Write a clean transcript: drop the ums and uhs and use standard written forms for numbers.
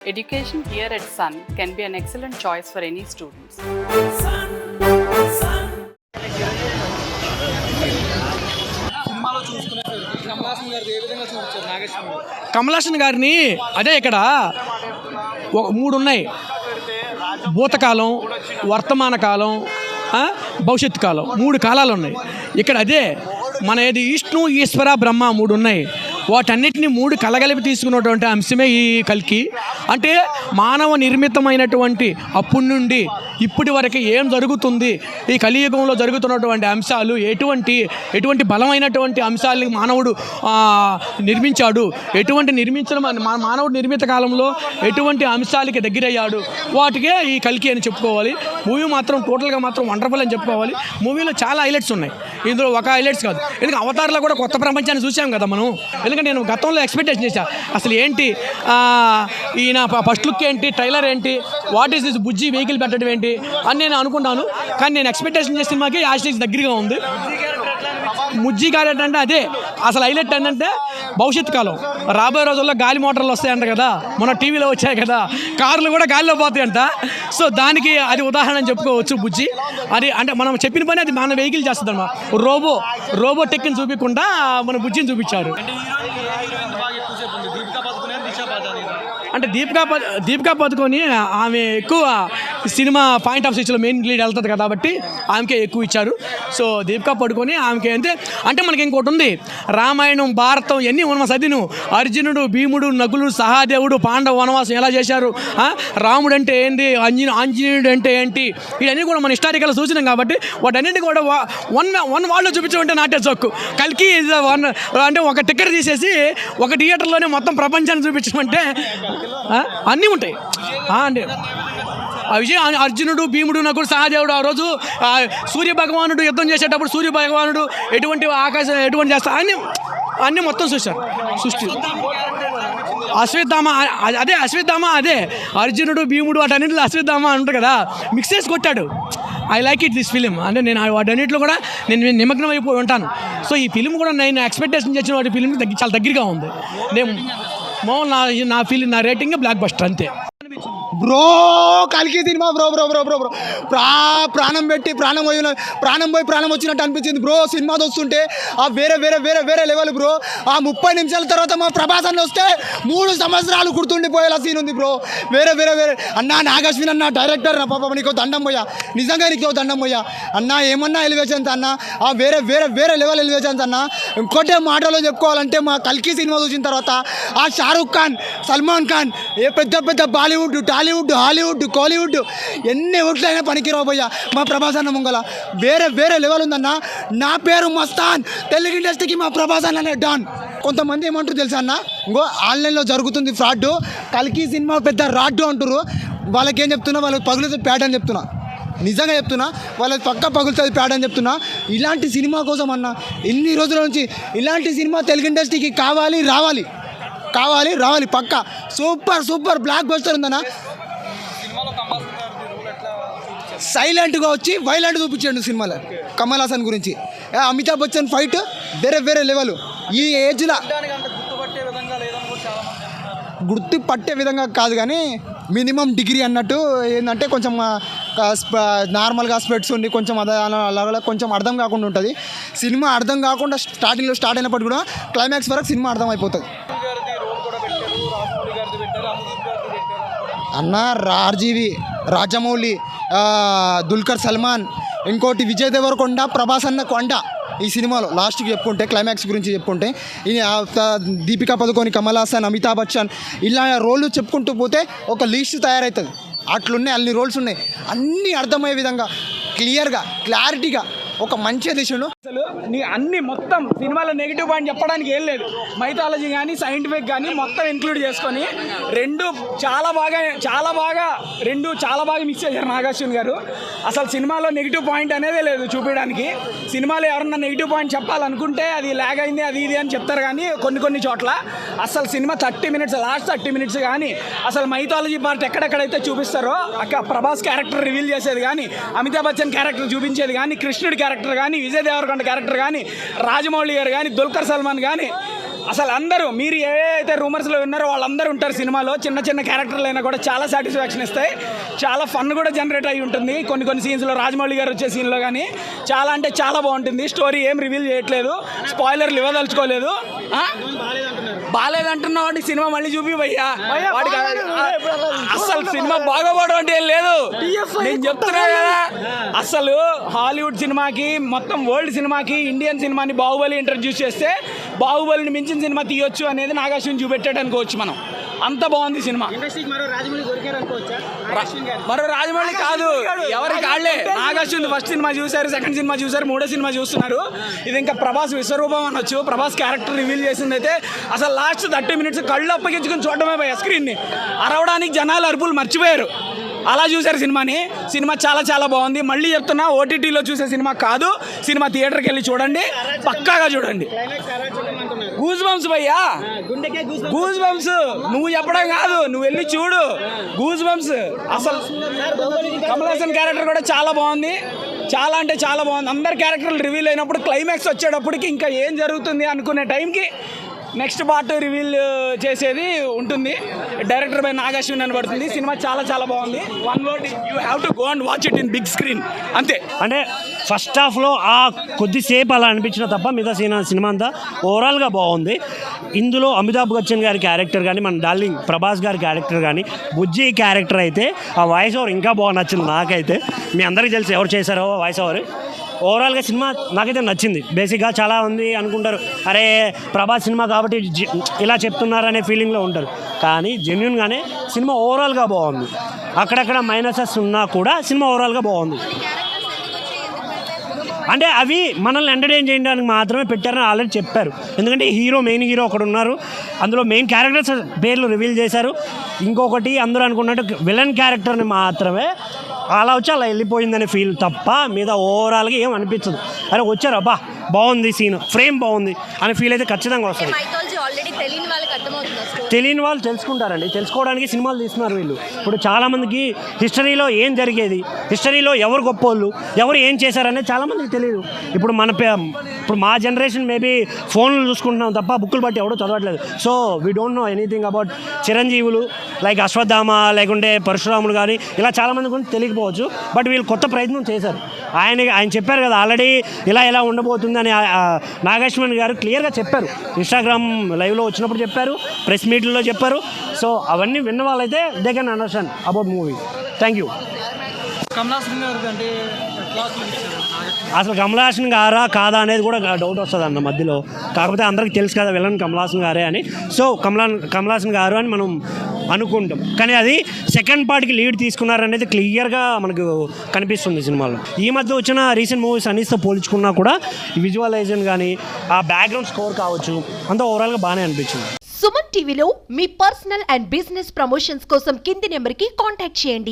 Education here at Sun can be an excellent choice for any students. Kamal Haasan గారిని అదే ఇక్కడ మూడు ఉన్నాయి, భూతకాలం, వర్తమాన కాలం, భవిష్యత్తు కాలం, మూడు కాలాలు ఉన్నాయి. ఇక్కడ అదే మన ఏది విష్ణు ఈశ్వర బ్రహ్మ మూడు ఉన్నాయి. వాటన్నిటిని మూడు కలగలిపి తీసుకున్నటువంటి అంశమే ఈ కల్కి. అంటే మానవ నిర్మితమైనటువంటి అప్పటి నుండి ఇప్పటి వరకు ఏం జరుగుతుంది, ఈ కలియుగంలో జరుగుతున్నటువంటి అంశాలు ఎటువంటి బలమైనటువంటి అంశాలని మానవుడు నిర్మించాడు, మానవుడు నిర్మిత కాలంలో ఎటువంటి అంశాలకి దగ్గరయ్యాడు, వాటికే ఈ కల్కి అని చెప్పుకోవాలి. మూవీ మాత్రం టోటల్గా మాత్రం వండర్ఫుల్ అని చెప్పుకోవాలి. మూవీలో చాలా హైలైట్స్ ఉన్నాయి, ఇందులో ఒక హైలైట్స్ కాదు. ఎందుకంటే అవతార్లో కూడా కొత్త ప్రపంచాన్ని చూసాం కదా మనం. ఎందుకంటే నేను గతంలో ఎక్స్పెక్టేషన్ చేశా, అసలు ఏంటి ఈయన ఫస్ట్ లుక్ ఏంటి, ట్రైలర్ ఏంటి, what is this Bujji vehicle పెట్టడం ఏంటి అని నేను అనుకున్నాను. కానీ నేను ఎక్స్పెక్టేషన్ చేసిన మాకే యాస్టిక్స్ దగ్గరగా ఉంది. ముజ్జి క్యారెక్టర్ అంటే అదే అసలు హైలైట్ ఏంటంటే భవిష్యత్తు కాలం, రాబోయే రోజుల్లో గాలి మోటార్లు వస్తాయంట కదా, మన టీవీలో వచ్చాయి కదా, కార్లు కూడా గాలిలో పోతాయంట. సో దానికి అది ఉదాహరణ అని చెప్పుకోవచ్చు బుజ్జి. అది అంటే మనం చెప్పిన పని అది మన వెహికల్ చేస్తుంది అన్నమాట. రోబో టెక్ని చూపించకుండా మన బుజ్జిని చూపించారు. అంటే దీపికా పదుకొని ఆమె ఎక్కువ సినిమా పాయింట్ ఆఫ్ సిచ్లో మెయిన్ లీడ్ వెళ్తుంది కాబట్టి ఆమెకే ఎక్కువ ఇచ్చారు. సో దీపికా పడుకొని ఆమెకే అంటే మనకి ఇంకోటి ఉంది, రామాయణం, భారతం ఇవన్నీ మనం చదివిను. అర్జునుడు, భీముడు, నకులుడు, సహాదేవుడు, పాండవ వనవాసం ఎలా చేశారు, రాముడు అంటే ఏంది, ఆంజనేయుడు అంటే ఏంటి, ఇవన్నీ కూడా మన హిస్టారికల్ చూసినాం కాబట్టి వాటన్నింటి కూడా వన్ వాళ్ళు చూపించమంటే నాటే చొక్కు. కల్కి వన్ అంటే ఒక టికెట్ తీసేసి ఒక థియేటర్లోనే మొత్తం ప్రపంచాన్ని చూపించమంటే అన్నీ ఉంటాయి. అంటే అర్జునుడు, భీముడు, నకుడు, సహదేవుడు, ఆ రోజు సూర్య భగవానుడు యుద్ధం చేసేటప్పుడు సూర్య భగవానుడు ఎటువంటి ఆకాశం ఎటువంటి చేస్తా అన్నీ మొత్తం చూశారు. సృష్టి అశ్వత్థామ అదే అర్జునుడు, భీముడు వాటన్నింటిలో అశ్వత్థామ అని ఉంటుంది కదా, మిక్స్ చేసి కొట్టాడు. I like it this film. అంటే నేను వాటన్నింటిలో కూడా నేను నిమగ్నం అయిపోయి ఉంటాను. సో ఈ ఫిలిం కూడా నేను ఎక్స్పెక్టేషన్ చేసిన వాటి ఫిలిం చాలా దగ్గరగా ఉంది. నేను నా రేటింగ్ బ్లాక్ బస్టర్ అంతే. బ్రో కల్కి cinema bro bro bro bro bro ప్రాణం పెట్టి ప్రాణం పోయి ప్రాణం వచ్చినట్టు అనిపించింది బ్రో. సినిమా చూస్తుంటే ఆ వేరే వేరే వేరే వేరే లెవెల్ బ్రో. ఆ 30 నిమిషాల తర్వాత మా ప్రభాస్ అన్న వస్తే 3 సంవత్సరాలు గుర్తుండిపోయేలా సీన్ ఉంది బ్రో. వేరే వేరే వేరే అన్నా నాగశ్విన్ అన్న డైరెక్టర్ నా పాప నీకు దండం పోయా, నిజంగా నీకు దండం పోయా అన్న. ఏమన్నా ఎలివేషన్స్ అన్న, ఆ వేరే వేరే వేరే లెవెల్ ఎలివేషన్స్ అన్న. ఇంకోటే మాటలో చెప్పుకోవాలంటే మా కల్కి సినిమా చూసిన తర్వాత ఆ షారూక్ ఖాన్, సల్మాన్ ఖాన్, ఏ పెద్ద పెద్ద బాలీవుడ్, టాలీవుడ్, హాలీవుడ్, కోలీవుడ్ ఎన్ని వుడ్లైనా పనికిరావు పోయా మా ప్రభాస్ అన్న ముంగల. వేరే వేరే లెవెల్ ఉందన్న. నా పేరు మస్తాన్, తెలుగు ఇండస్ట్రీకి మా ప్రభాస్ అన్ననే డాన్. కొంతమంది ఏమంటారు తెలుసా అన్న, ఇంకో ఆన్లైన్లో జరుగుతుంది ఫ్రాడ్, కల్కి సినిమా పెద్ద రాడ్డు అంటారు. వాళ్ళకి ఏం చెప్తున్నా, వాళ్ళకి పగులుతుంది ప్యాడ్ అని చెప్తున్నా. నిజంగా చెప్తున్నా, వాళ్ళకి పక్క పగులుతుంది ప్యాడ్ అని చెప్తున్నా. ఇలాంటి సినిమా కోసం అన్న ఎన్ని రోజుల నుంచి ఇలాంటి సినిమా తెలుగు ఇండస్ట్రీకి కావాలి పక్క. సూపర్ బ్లాక్ బస్టర్ ఉందన్న. సైలెంట్గా వచ్చి వైలెంట్ చూపించాడు సినిమాలో కమల్ హాసన్ గురించి. అమితాబ్ బచ్చన్ ఫైట్ వేరే వేరే లెవెల్. ఈ ఏజ్లో గుర్తుపట్టే విధంగా కాదు కానీ మినిమం డిగ్రీ అన్నట్టు ఏంటంటే కొంచెం నార్మల్గా స్పెట్స్ ఉండి కొంచెం అలా కొంచెం అర్థం కాకుండా ఉంటుంది సినిమా. అర్థం కాకుండా స్టార్టింగ్లో స్టార్ట్ అయినప్పటికీ కూడా క్లైమాక్స్ వరకు సినిమా అర్థం అయిపోతుంది అన్న. ఆర్జీవి, రాజమౌళి, దుల్కర్ సల్మాన్, ఇంకోటి విజయ్ దేవరకొండ, ప్రభాస్ అన్న కొండ ఈ సినిమాలో లాస్ట్కి చెప్పుకుంటే, క్లైమాక్స్ గురించి చెప్పుకుంటే దీపికా పదుకొని, కమల్ హాసన్, అమితాబ్ బచ్చన్ ఇలా రోళ్ళు చెప్పుకుంటూ పోతే ఒక లిస్ట్ తయారవుతుంది. అట్లున్నాయి, అన్ని రోల్స్ ఉన్నాయి. అన్నీ అర్థమయ్యే విధంగా క్లియర్గా క్లారిటీగా ఒక మంచి దిశను. అసలు నీ అన్ని మొత్తం సినిమాలో నెగిటివ్ పాయింట్ చెప్పడానికి ఏం లేదు. మైథాలజీ కానీ సైంటిఫిక్ కానీ మొత్తం ఇంక్లూడ్ చేసుకొని రెండు చాలా బాగా మిక్స్ చేశారు నాగార్జున గారు. అసలు సినిమాలో నెగిటివ్ పాయింట్ అనేదే లేదు చూపించడానికి. సినిమాలో ఎవరన్నా నెగిటివ్ పాయింట్ చెప్పాలనుకుంటే అది లాగ్ అయింది అది ఇది అని చెప్తారు. కానీ కొన్ని చోట్ల అసలు సినిమా 30 మినిట్స్, లాస్ట్ 30 మినిట్స్ కానీ అసలు మైథాలజీ పార్ట్ ఎక్కడెక్కడైతే చూపిస్తారో అక్కడ ప్రభాస్ క్యారెక్టర్ రివీల్ చేసేది కానీ, అమితాబ్ బచ్చన్ క్యారెక్టర్ చూపించేది కానీ, కృష్ణుడి క్యారెక్టర్ కానీ, విజయ్ దేవరకొండ క్యారెక్టర్ కానీ, రాజమౌళి గారు కానీ, దుల్కర్ సల్మాన్ కానీ అసలు అందరూ మీరు ఏవైతే రూమర్స్లో విన్నారో వాళ్ళందరూ ఉంటారు సినిమాలో. చిన్న చిన్న క్యారెక్టర్లు అయినా కూడా చాలా సాటిస్ఫాక్షన్ ఇస్తాయి. చాలా ఫన్ కూడా జనరేట్ అయి ఉంటుంది. కొన్ని సీన్స్లో రాజమౌళి గారు వచ్చే సీన్లో కానీ చాలా అంటే చాలా బాగుంటుంది. స్టోరీ ఏం రివీల్ చేయట్లేదు, స్పాయిలర్లు ఇవ్వదలుచుకోలేదు. బాగాలేదంటున్నా వాడికి సినిమా మళ్ళీ చూపి భయ్యా. వాడికి అసలు సినిమా బాగోపోవడం అంటే ఏం లేదు, నేను చెప్తున్నా కదా. అసలు హాలీవుడ్ సినిమాకి, మొత్తం వరల్డ్ సినిమాకి ఇండియన్ సినిమాని బాహుబలి ఇంట్రడ్యూస్ చేస్తే బాహుబలిని మించిన సినిమా తీయొచ్చు అనేది నాగార్జున చూపెట్టాడు అనుకోవచ్చు మనం. అంత బాగుంది సినిమా. మరో రాజమౌళి కాదు, ఎవరికి కాళ్లే. నాగార్జున ఫస్ట్ సినిమా చూశారు, సెకండ్ సినిమా చూశారు, మూడో సినిమా చూస్తున్నారు. ఇది ఇంకా ప్రభాస్ విశ్వరూపం అనొచ్చు. ప్రభాస్ క్యారెక్టర్ రివీల్ చేసింది అయితే అసలు లాస్ట్ 30 minutes కళ్ళు అప్పగించుకుని చూడటమే పోయా స్క్రీన్ని. అరవడానికి జనాలు అరుపులు మర్చిపోయారు, అలా చూశారు సినిమాని. సినిమా చాలా చాలా బాగుంది. మళ్ళీ చెప్తున్నా, ఓటీటీలో చూసే సినిమా కాదు, సినిమా థియేటర్కి వెళ్ళి చూడండి, పక్కాగా చూడండి. గూజ్ బంప్స్ భయ్యా, గూజ్ బంప్స్. నువ్వు చెప్పడం కాదు, నువ్వు వెళ్ళి చూడు. Goose bumps. అసలు కమల్ హాసన్ క్యారెక్టర్ కూడా చాలా బాగుంది, చాలా అంటే చాలా బాగుంది. అందరి క్యారెక్టర్లు రివీల్ అయినప్పుడు, క్లైమాక్స్ వచ్చేటప్పటికి ఇంకా ఏం జరుగుతుంది అనుకునే టైంకి నెక్స్ట్ పార్ట్ రివీల్ చేసేది ఉంటుంది. డైరెక్టర్ బై నాగార్జున అని పడుతుంది. సినిమా చాలా చాలా బాగుంది. One word, you have to go and watch it in big screen, అంతే. అంటే ఫస్ట్ హాఫ్లో ఆ కొద్దిసేపు అలా అనిపించిన తప్ప మిగతా సినిమా అంతా ఓవరాల్గా బాగుంది. ఇందులో అమితాబ్ బచ్చన్ గారి క్యారెక్టర్ కానీ, మన డార్లింగ్ ప్రభాస్ గారి క్యారెక్టర్ కానీ, బుజ్జి క్యారెక్టర్ అయితే ఆ వాయిస్ ఓవర్ ఇంకా బాగా నచ్చింది నాకైతే. మీ అందరికీ తెలుసు ఎవరు చేశారో వాయిస్ ఓవర్. ఓవరాల్గా సినిమా నాకైతే నచ్చింది. బేసిక్గా చాలామంది అనుకుంటారు, అరే ప్రభాస్ సినిమా కాబట్టి ఇలా చెప్తున్నారనే ఫీలింగ్లో ఉంటారు. కానీ జెన్యున్గానే సినిమా ఓవరాల్గా బాగుంది. అక్కడక్కడ మైనసెస్ ఉన్నా కూడా సినిమా ఓవరాల్గా బాగుంది. అంటే అవి మనల్ని ఎంటర్టైన్ చేయడానికి మాత్రమే పెట్టారని ఆల్రెడీ చెప్పారు. ఎందుకంటే మెయిన్ హీరో ఒకడు ఉన్నారు, అందులో మెయిన్ క్యారెక్టర్స్ పేర్లు రివీల్ చేశారు. ఇంకొకటి అందరూ అనుకున్నట్టు విలన్ క్యారెక్టర్ని మాత్రమే అలా వచ్చి అలా వెళ్ళిపోయిందనే ఫీల్ తప్ప మీద ఓవరాల్గా ఏం అనిపించదు. అరే వచ్చారు, అబ్బా బాగుంది సీన్, ఫ్రేమ్ బాగుంది అనే ఫీల్ అయితే ఖచ్చితంగా వస్తుంది. తెలియని వాళ్ళు తెలుసుకుంటారండి. తెలుసుకోవడానికి సినిమాలు తీస్తున్నారు వీళ్ళు. ఇప్పుడు చాలామందికి హిస్టరీలో ఏం జరిగేది, హిస్టరీలో ఎవరు గొప్పోళ్ళు, ఎవరు ఏం చేశారనేది చాలామందికి తెలియదు. ఇప్పుడు ఇప్పుడు మా జనరేషన్ మేబీ ఫోన్లు చూసుకుంటున్నాం తప్ప బుక్కులు బట్టి ఎవడో చదవట్లేదు. So we don't know anything about చిరంజీవులు, లైక్ అశ్వత్థామ, లేకుంటే పరశురాములు కానీ ఇలా చాలామంది గురించి తెలియకపోవచ్చు. బట్ వీళ్ళు కొత్త ప్రయత్నం చేశారు. ఆయన చెప్పారు కదా ఆల్రెడీ ఇలా ఉండబోతుంది అని. నాగేశ్వరన్ గారు క్లియర్గా చెప్పారు, ఇన్స్టాగ్రామ్ లైవ్లో వచ్చినప్పుడు చెప్పారు, ప్రెస్ మీట్లో చెప్పారు. సో అవన్నీ విన్న వాళ్ళైతే they can understand about movie. Thank you. అసలు కమల్ హాసన్ గారా కాదా అనేది కూడా డౌట్ వస్తుంది అన్న మధ్యలో. కాకపోతే అందరికీ తెలుసు కదా విలన్ కమల్ హాసన్ గారే అని. సో కమల్ హాసన్ గారు అని మనం అనుకుంటాం. కానీ అది సెకండ్ పార్ట్కి లీడ్ తీసుకున్నారనేది క్లియర్గా మనకు కనిపిస్తుంది సినిమాలో. ఈ మధ్య వచ్చిన రీసెంట్ మూవీస్ అన్నిటితో పోల్చుకున్నా కూడా విజువలైజేషన్ కానీ, ఆ బ్యాక్గ్రౌండ్ స్కోర్ కావచ్చు, అంతా ఓవరాల్గా బాగానే అనిపించింది. సుమన్ టీవీలో మీ పర్సనల్ అండ్ బిజినెస్ ప్రమోషన్స్ కోసం కింది నెంబర్కి కాంటాక్ట్ చేయండి.